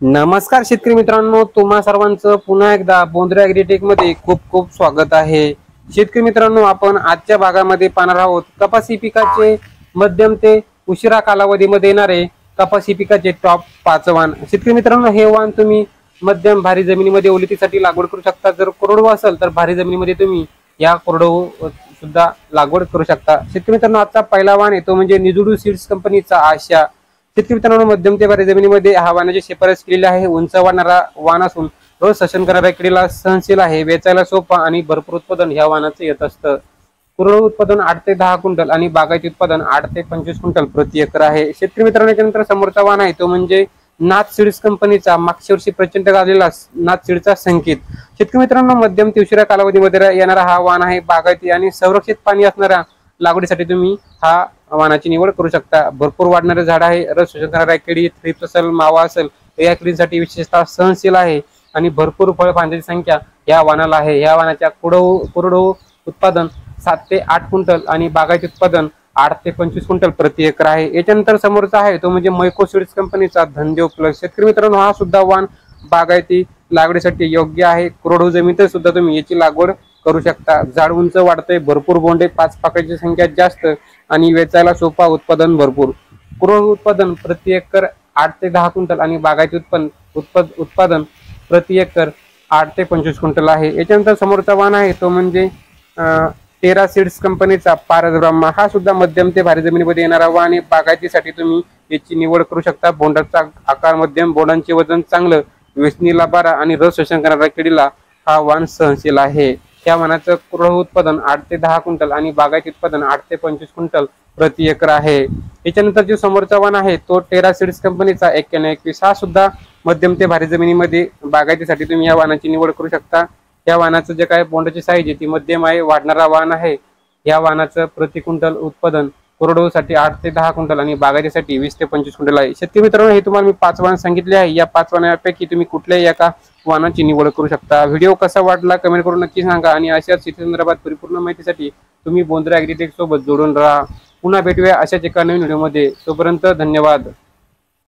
नमस्कार शेतकरी मित्रांनो, तुम्हा सर्वांचं पुन्हा एकदा बोंद्रे ॲग्रीटेक मध्ये खूप खूप स्वागत आहे। शेतकरी मित्रांनो, आपण आजच्या भागामध्ये पाहणार आहोत कपासी पिकाचे मध्यम ते उशिरा कालावधीमध्ये येणारे कपासी पिकाचे टॉप 5 वाण। शेतकरी मित्रांनो, हे वाण तुम्ही मध्यम भारी जमिनीमध्ये ओलितीसाठी लागवड करू शकता। जर कोरडवाहू असेल तर भारी जमिनीमध्ये तुम्ही या कोरडवाहू सुद्धा लागवड करू शकता। शेतकरी मित्रांनो, आजचा पहिला वाण आहे तो म्हणजे निजुडू सीड्स कंपनीचा आशा। शेतकरी मित्रांनो, मध्यम ते भारी जमिनीमध्ये हा वाणाची शिफारस केलेली आहे। उंच वाढणारा वाण असून रोज सशन करणाऱ्या किडीला सहनशील आहे, वेचायला सोपा आणि भरपूर उत्पादन ह्या वाणाचे येत असतं। कोरडवाहू उत्पादन 8 ते 10 क्विंटल आणि बागायती उत्पादन 8 ते 25 क्विंटल प्रति एकर आहे। शेतकरी मित्रांनो, त्यानंतर समोरचा वाण आहे तो म्हणजे नाथ सीड्स कंपनीचा मागच्या वर्षी प्रचंड गाजलेला नाथ सीडचा संकेत। शेतकरी मित्रांनो, मध्यम ते उशिरा कालावधीमध्ये येणारा हा वाण आहे। बागायती आणि संरक्षित पाणी असणाऱ्या लागवडीसाठी तुम्ही हा वाणाची निवड करू शकता। भरपूर वाढणारे झाड आहे, रस शोषण करणाऱ्या किडी, थ्रिप्स असेल, मावा असेल, या किडींसाठी विशेषतः सहनशील आहे आणि भरपूर फळफांद्याची संख्या या वाणाला आहे। या वाणाच्या कोरडवाहू उत्पादन 7 ते 8 क्विंटल आणि बागायती उत्पादन 8 ते 25 क्विंटल प्रति एकर आहे। याच्यानंतर समोरचा आहे तो म्हणजे मैको सीड्स कंपनीचा धनदेव प्लस। शेतकरी मित्रांनो, हा सुद्धा वाण बागायती लागवडीसाठी योग्य आहे। कोरडवाहू जमिनीत सुद्धा तुम्ही याची लागवड करू शकता। झाड उंच वाढते, भरपूर बोंडे, 5 पाकळीची संख्या जास्त आणि वेचायला सोपा, उत्पादन भरपूर। कोरडवाहू उत्पादन प्रति एकर 8 ते 10 क्विंटल आणि बागायती उत्पादन प्रति एकर 8 ते 25 क्विंटल आहे। याच्यानंतर समोरचा वाण आहे तो म्हणजे टेरा सीड्स कंपनीचा पारस ब्रह्मा। हा सुद्धा मध्यम ते भारी जमिनीमध्ये येणारा वाण आहे। बागायतीसाठी तुम्ही याची निवड करू शकता। बोंडाचा आकार मध्यम, बोंडांचे वजन चांगलं, वेचणीला बारा आणि रस शोषण करणाऱ्या किडीला हा वाण सहनशील आहे। या वाणाचं कोरडवाहू उत्पादन 8 ते 10 क्विंटल आणि बागायती उत्पादन 8 ते 25 क्विंटल प्रति एकर आहे। याच्यानंतर जो समोरचा वाण आहे तो टेरा सीड्स कंपनीचा 9121। हा सुद्धा मध्यम ते भारी जमिनीमध्ये बागायतीसाठी तुम्ही या वाणाची निवड करू शकता। या वाणाचं जे काय बोंडाची साईज आहे ती मध्यम आहे, वाढणारा वाण आहे। या वाणाचं प्रति क्विंटल उत्पादन कोरडवाहूसाठी 8 ते 10 क्विंटल आणि बागायतीसाठी 20 ते 25 क्विंटल आहे। शेतकरी मित्रांनो, हे तुम्हाला मी 5 वाण सांगितले आहे। या 5 वाणांपैकी तुम्ही कुठल्याही एका वाणाची निवड करू शकता। व्हिडिओ कसा वाटला कमेंट करून नक्की सांगा आणि अशाच शेती संदर्भात परिपूर्ण माहितीसाठी तुम्ही बोंद्रे ॲग्रीटेक सोबत जोडून राहा। पुन्हा भेटूया अशाच एका नवीन व्हिडिओमध्ये। तोपर्यंत धन्यवाद।